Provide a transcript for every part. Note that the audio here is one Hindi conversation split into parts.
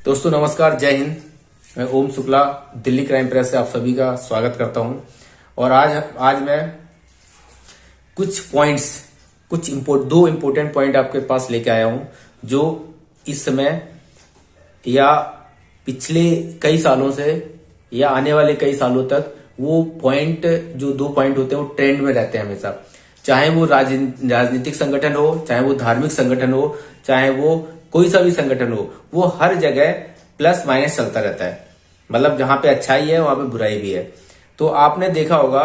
दोस्तों नमस्कार, जय हिंद। मैं ओम शुक्ला दिल्ली क्राइम प्रेस से आप सभी का स्वागत करता हूं। और आज मैं कुछ पॉइंट्स, दो इम्पोर्टेंट पॉइंट आपके पास लेके आया हूं, जो इस समय या पिछले कई सालों से या आने वाले कई सालों तक वो पॉइंट, जो दो पॉइंट होते हैं वो ट्रेंड में रहते हैं हमेशा। चाहे वो राजनीतिक संगठन हो, चाहे वो धार्मिक संगठन हो, चाहे वो कोई सा भी संगठन हो, वो हर जगह प्लस माइनस चलता रहता है। मतलब जहां पे अच्छाई है वहां पे बुराई भी है। तो आपने देखा होगा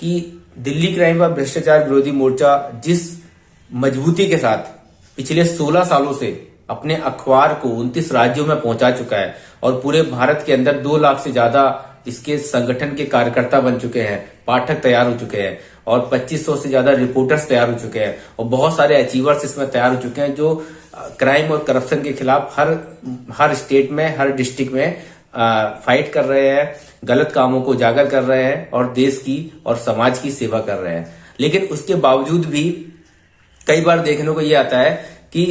कि दिल्ली क्राइम व भ्रष्टाचार विरोधी मोर्चा जिस मजबूती के साथ पिछले 16 सालों से अपने अखबार को 29 राज्यों में पहुंचा चुका है और पूरे भारत के अंदर 2 लाख से ज्यादा इसके संगठन के कार्यकर्ता बन चुके हैं, पाठक तैयार हो चुके हैं और 2500 से ज्यादा रिपोर्टर्स तैयार हो चुके हैं और बहुत सारे अचीवर्स इसमें तैयार हो चुके हैं, जो क्राइम और करप्शन के खिलाफ हर स्टेट में, हर डिस्ट्रिक्ट में फाइट कर रहे हैं, गलत कामों को उजागर कर रहे हैं और देश की और समाज की सेवा कर रहे हैं। लेकिन उसके बावजूद भी कई बार देखने को ये आता है कि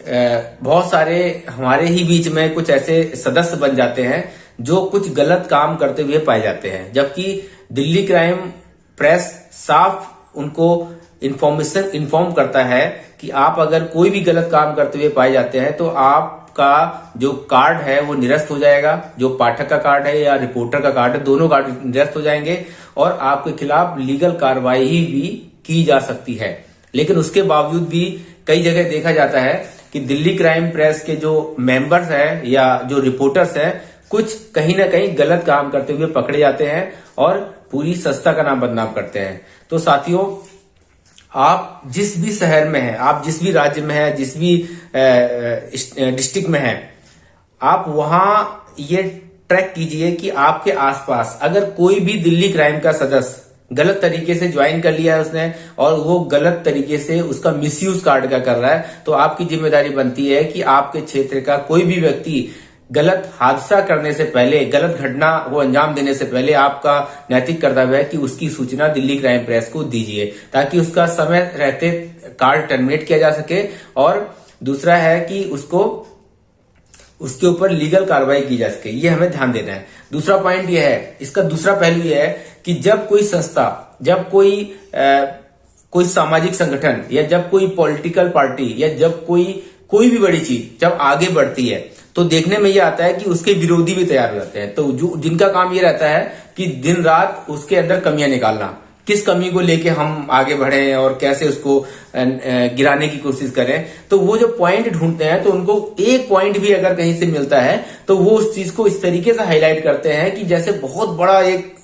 बहुत सारे हमारे ही बीच में कुछ ऐसे सदस्य बन जाते हैं जो कुछ गलत काम करते हुए पाए जाते हैं, जबकि दिल्ली क्राइम प्रेस साफ उनको इन्फॉर्म करता है कि आप अगर कोई भी गलत काम करते हुए पाए जाते हैं तो आपका जो कार्ड है वो निरस्त हो जाएगा। जो पाठक का कार्ड है या रिपोर्टर का कार्ड है, दोनों कार्ड निरस्त हो जाएंगे और आपके खिलाफ लीगल कार्रवाई भी की जा सकती है। लेकिन उसके बावजूद भी कई जगह देखा जाता है कि दिल्ली क्राइम प्रेस के जो मेंबर्स हैं या जो रिपोर्टर्स हैं, कुछ कहीं ना कहीं गलत काम करते हुए पकड़े जाते हैं और पूरी संस्था का नाम बदनाम करते हैं। तो साथियों, आप जिस भी शहर में हैं, आप जिस भी राज्य में हैं, जिस भी डिस्ट्रिक्ट में हैं, आप वहां ये ट्रैक कीजिए कि आपके आसपास अगर कोई भी दिल्ली क्राइम का सदस्य गलत तरीके से ज्वाइन कर लिया है उसने और वो गलत तरीके से उसका मिसयूज कार्ड का कर रहा है, तो आपकी जिम्मेदारी बनती है कि आपके क्षेत्र का कोई भी व्यक्ति गलत हादसा करने से पहले, गलत घटना को अंजाम देने से पहले आपका नैतिक कर्तव्य है कि उसकी सूचना दिल्ली क्राइम प्रेस को दीजिए, ताकि उसका समय रहते कार्ड टर्मिनेट किया जा सके। और दूसरा है कि उसके ऊपर लीगल कार्रवाई की जा सके। ये हमें ध्यान देना है। दूसरा पॉइंट ये है, इसका दूसरा पहलू ये है कि जब कोई संस्था, जब कोई सामाजिक संगठन या जब कोई पॉलिटिकल पार्टी या जब कोई भी बड़ी चीज जब आगे बढ़ती है, तो देखने में ये आता है कि उसके विरोधी भी तैयार हो जाते हैं। तो जिनका काम ये रहता है कि दिन रात उसके अंदर कमियां निकालना, किस कमी को लेके हम आगे बढ़े और कैसे उसको गिराने की कोशिश करें, तो वो जो पॉइंट ढूंढते हैं, तो उनको एक पॉइंट भी अगर कहीं से मिलता है तो वो उस चीज को इस तरीके से हाईलाइट करते हैं कि जैसे बहुत बड़ा एक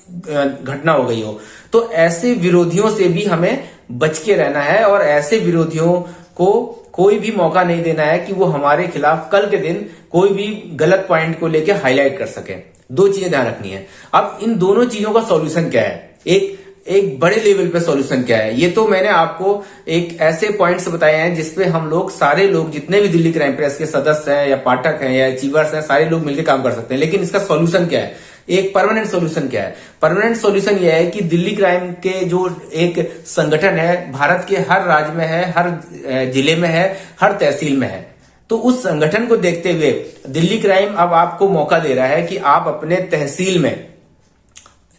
घटना हो गई हो। तो ऐसे विरोधियों से भी हमें बच के रहना है और ऐसे विरोधियों को कोई भी मौका नहीं देना है कि वो हमारे खिलाफ कल के दिन कोई भी गलत पॉइंट को लेके हाईलाइट कर सके। दो चीजें ध्यान रखनी है। अब इन दोनों चीजों का सॉल्यूशन क्या है, एक बड़े लेवल पे सॉल्यूशन क्या है, ये तो मैंने आपको एक ऐसे पॉइंट्स बताए हैं जिसपे हम लोग, सारे लोग, जितने भी दिल्ली क्राइम प्रेस के सदस्य हैं या पाठक हैं या अचीवर्स हैं, सारे लोग मिलकर काम कर सकते हैं। लेकिन इसका सॉल्यूशन क्या है, एक परमानेंट सॉल्यूशन क्या है? परमानेंट सॉल्यूशन यह है कि दिल्ली क्राइम के जो एक संगठन है, भारत के हर राज्य में है, हर जिले में है, हर तहसील में है। तो उस संगठन को देखते हुए दिल्ली क्राइम अब आपको मौका दे रहा है कि आप अपने तहसील में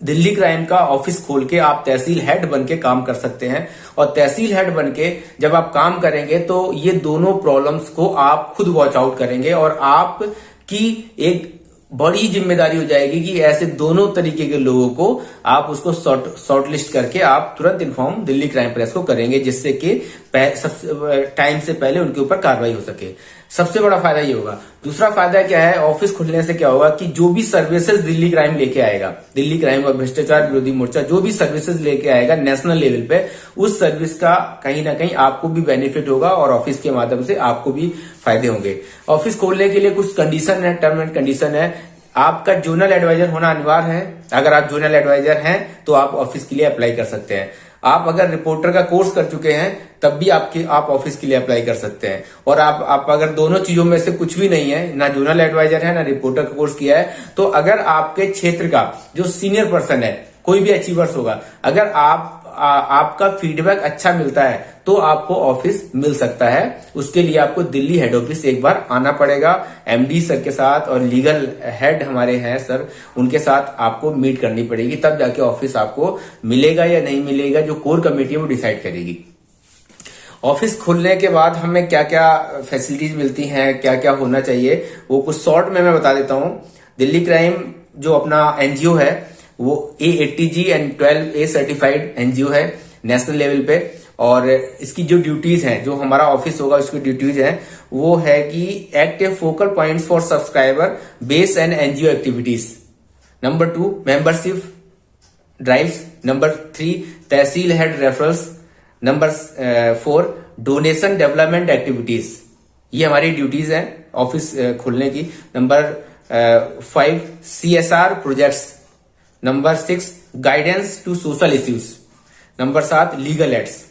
दिल्ली क्राइम का ऑफिस खोल के आप तहसील हेड बन के काम कर सकते हैं। और तहसील हेड बन के जब आप काम करेंगे तो ये दोनों प्रॉब्लम्स को आप खुद वॉच आउट करेंगे और आपकी एक बड़ी जिम्मेदारी हो जाएगी कि ऐसे दोनों तरीके के लोगों को आप उसको शॉर्ट लिस्ट करके आप तुरंत इन्फॉर्म दिल्ली क्राइम प्रेस को करेंगे, जिससे कि टाइम से पहले उनके ऊपर कार्रवाई हो सके। सबसे बड़ा फायदा ये होगा। दूसरा फायदा क्या है, ऑफिस खुलने से क्या होगा कि जो भी सर्विसेज दिल्ली क्राइम लेके आएगा, दिल्ली क्राइम व भ्रष्टाचार विरोधी मोर्चा जो भी सर्विसेज लेके आएगा नेशनल लेवल पे, उस सर्विस का कहीं ना कहीं आपको भी बेनिफिट होगा और ऑफिस के माध्यम से आपको भी फायदे होंगे। ऑफिस खोलने के लिए कुछ कंडीशन है, टर्म एंड कंडीशन है। आपका जोनल एडवाइजर होना अनिवार्य है। अगर आप जोनल एडवाइजर हैं तो आप ऑफिस के लिए अप्लाई कर सकते हैं। आप अगर रिपोर्टर का कोर्स कर चुके हैं तब भी आप ऑफिस के लिए अप्लाई कर सकते हैं। और आप अगर दोनों चीजों में से कुछ भी नहीं है, ना जोनल एडवाइजर है ना रिपोर्टर का कोर्स किया है, तो अगर आपके क्षेत्र का जो सीनियर पर्सन है, कोई भी अचीवर्स होगा, अगर आप आपका फीडबैक अच्छा मिलता है तो आपको ऑफिस मिल सकता है। उसके लिए आपको दिल्ली हेड ऑफिस एक बार आना पड़ेगा, एमडी सर के साथ और लीगल हेड हमारे हैं सर, उनके साथ आपको मीट करनी पड़ेगी, तब जाके ऑफिस आपको मिलेगा या नहीं मिलेगा, जो कोर कमेटी है वो डिसाइड करेगी। ऑफिस खुलने के बाद हमें क्या क्या फैसिलिटीज मिलती हैं, क्या क्या होना चाहिए, वो कुछ शॉर्ट में मैं बता देता हूं। दिल्ली क्राइम जो अपना एनजीओ है वो A80G and 12A certified NGO है नेशनल लेवल पे, और इसकी जो ड्यूटीज हैं, जो हमारा ऑफिस होगा उसकी ड्यूटीज हैं, वो है कि act a focal points for subscriber base and NGO activities. Number 2 membership drives. Number 3 tehsil head referrals. Number 4 donation development activities. ये हमारी ड्यूटीज हैं ऑफिस खुलने की। Number 5 CSR projects. Number 6 guidance to social issues. Number 7 legal aids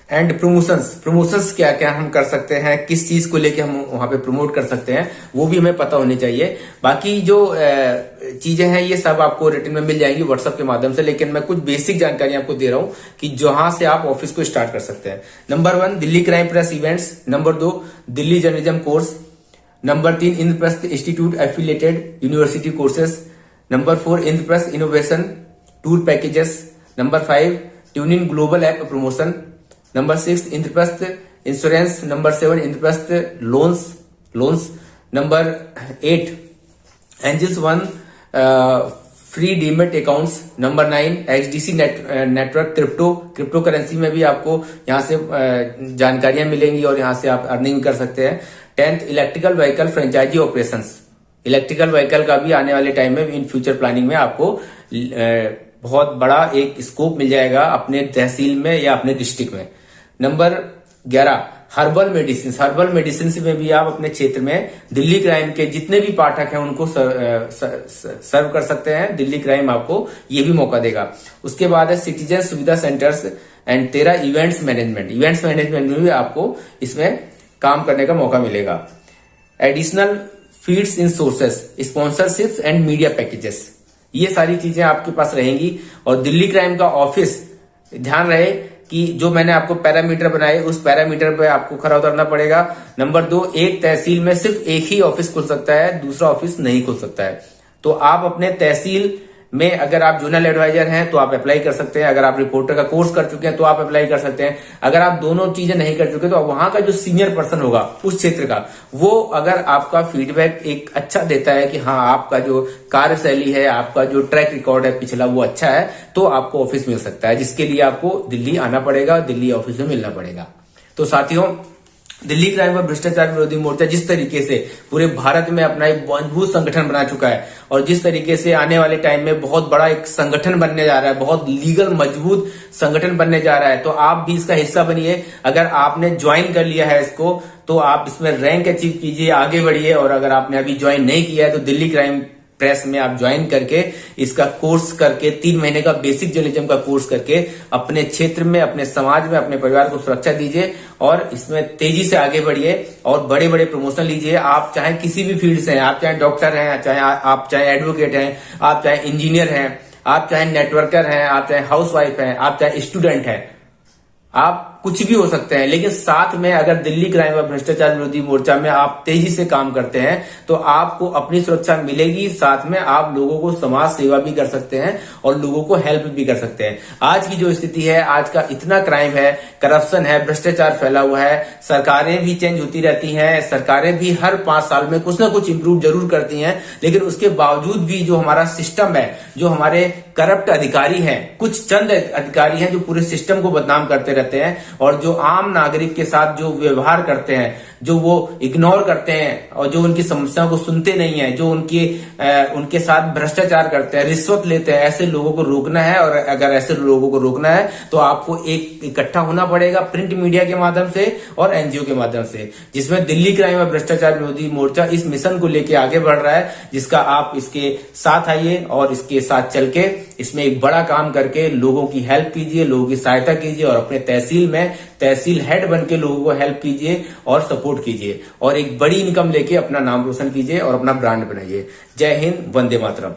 and promotions क्या क्या हम कर सकते हैं, किस चीज को लेके हम वहां पे प्रमोट कर सकते हैं, वो भी हमें पता होनी चाहिए। बाकी जो चीजें हैं ये सब आपको रिटन में मिल जाएंगी व्हाट्सएप के माध्यम से, लेकिन मैं कुछ बेसिक जानकारी आपको दे रहा हूं कि जहां से आप ऑफिस को स्टार्ट कर सकते हैं। Number 1 Delhi crime press events. Number 2 Delhi journalism course. Number 3 Indraprastha institute affiliated university courses. Number 4 Indraprastha innovation tour packages. Number 5 tuning global app promotion. Number 6 Indraprastha insurance. Number 7 Indraprastha loans. Number 8 angels 1 free demat accounts. Number 9 XDC network crypto currency में भी आपको यहाँ से जानकारियां मिलेंगी और यहाँ से आप अर्निंग कर सकते हैं। 10th electrical vehicle franchisee operations. Electrical vehicle का भी आने वाले टाइम में इन फ्यूचर प्लानिंग में आपको बहुत बड़ा एक स्कोप मिल जाएगा अपने तहसील में या अपने डिस्ट्रिक्ट में। नंबर 11 हर्बल मेडिसिन में भी आप अपने क्षेत्र में दिल्ली क्राइम के जितने भी पाठक हैं उनको सर्व कर सकते हैं। दिल्ली क्राइम आपको ये भी मौका देगा। उसके बाद है सिटीजन सुविधा सेंटर्स एंड 13 इवेंट्स मैनेजमेंट में भी आपको इसमें काम करने का मौका मिलेगा। Additional feeds in sources, sponsorships and media packages, ये सारी चीजें आपके पास रहेंगी। और दिल्ली क्राइम का ऑफिस, ध्यान रहे कि जो मैंने आपको पैरामीटर बनाए उस पैरामीटर पे आपको खरा उतरना पड़ेगा। नंबर 2 एक तहसील में सिर्फ एक ही ऑफिस खुल सकता है, दूसरा ऑफिस नहीं खुल सकता है। तो आप अपने तहसील में अगर आप जोनल एडवाइजर हैं तो आप अप्लाई कर सकते हैं, अगर आप रिपोर्टर का कोर्स कर चुके हैं तो आप अप्लाई कर सकते हैं। अगर आप दोनों चीजें नहीं कर चुके तो वहां का जो सीनियर पर्सन होगा उस क्षेत्र का, वो अगर आपका फीडबैक एक अच्छा देता है कि हाँ आपका जो कार्यशैली है, आपका जो ट्रैक रिकॉर्ड है पिछला वो अच्छा है, तो आपको ऑफिस मिल सकता है, जिसके लिए आपको दिल्ली आना पड़ेगा, दिल्ली ऑफिस में मिलना पड़ेगा। तो साथियों, दिल्ली क्राइम और भ्रष्टाचार विरोधी मोर्चा जिस तरीके से पूरे भारत में अपना एक मजबूत संगठन बना चुका है और जिस तरीके से आने वाले टाइम में बहुत बड़ा एक संगठन बनने जा रहा है, बहुत लीगल मजबूत संगठन बनने जा रहा है, तो आप भी इसका हिस्सा बनिए। अगर आपने ज्वाइन कर लिया है इसको तो आप इसमें रैंक अचीव कीजिए, आगे बढ़िए। और अगर आपने अभी ज्वाइन नहीं किया है तो दिल्ली क्राइम प्रेस में आप ज्वाइन करके इसका कोर्स करके 3 महीने का बेसिक जर्नलिज्म का कोर्स करके अपने क्षेत्र में, अपने समाज में, अपने परिवार को सुरक्षा दीजिए और इसमें तेजी से आगे बढ़िए और बड़े बड़े प्रमोशन लीजिए। आप चाहे किसी भी फील्ड से हैं, आप चाहे डॉक्टर हैं, आप चाहे एडवोकेट हैं, आप चाहे इंजीनियर हैं, आप चाहे नेटवर्कर हैं, आप चाहे हाउसवाइफ हैं, आप चाहे स्टूडेंट हैं, आप कुछ भी हो सकते हैं। लेकिन साथ में अगर दिल्ली क्राइम और भ्रष्टाचार विरोधी मोर्चा में आप तेजी से काम करते हैं तो आपको अपनी सुरक्षा मिलेगी, साथ में आप लोगों को समाज सेवा भी कर सकते हैं और लोगों को हेल्प भी कर सकते हैं। आज की जो स्थिति है, आज का इतना क्राइम है, करप्शन है, भ्रष्टाचार फैला हुआ है, सरकारें भी चेंज होती रहती हैं, सरकारें भी हर 5 साल में कुछ ना कुछ इंप्रूव जरूर करती हैं, लेकिन उसके बावजूद भी जो हमारा सिस्टम है, जो हमारे करप्ट अधिकारी हैं, कुछ चंद अधिकारी हैं जो पूरे सिस्टम को बदनाम करते रहते हैं और जो आम नागरिक के साथ जो व्यवहार करते हैं, जो वो इग्नोर करते हैं और जो उनकी समस्याओं को सुनते नहीं है, जो उनके साथ भ्रष्टाचार करते हैं, रिश्वत लेते हैं, ऐसे लोगों को रोकना है। और अगर ऐसे लोगों को रोकना है तो आपको एक इकट्ठा होना पड़ेगा प्रिंट मीडिया के माध्यम से और एनजीओ के माध्यम से, जिसमें दिल्ली क्राइम और भ्रष्टाचार विरोधी मोर्चा इस मिशन को लेकर आगे बढ़ रहा है, जिसका आप इसके साथ आइए और इसके साथ चल के इसमें एक बड़ा काम करके लोगों की हेल्प कीजिए, लोगों की सहायता कीजिए और अपने तहसील में तहसील हेड बन के लोगों को हेल्प कीजिए और सपोर्ट कीजिए और एक बड़ी इनकम लेके अपना नाम रोशन कीजिए और अपना ब्रांड बनाइए। जय हिंद, वंदे मातरम।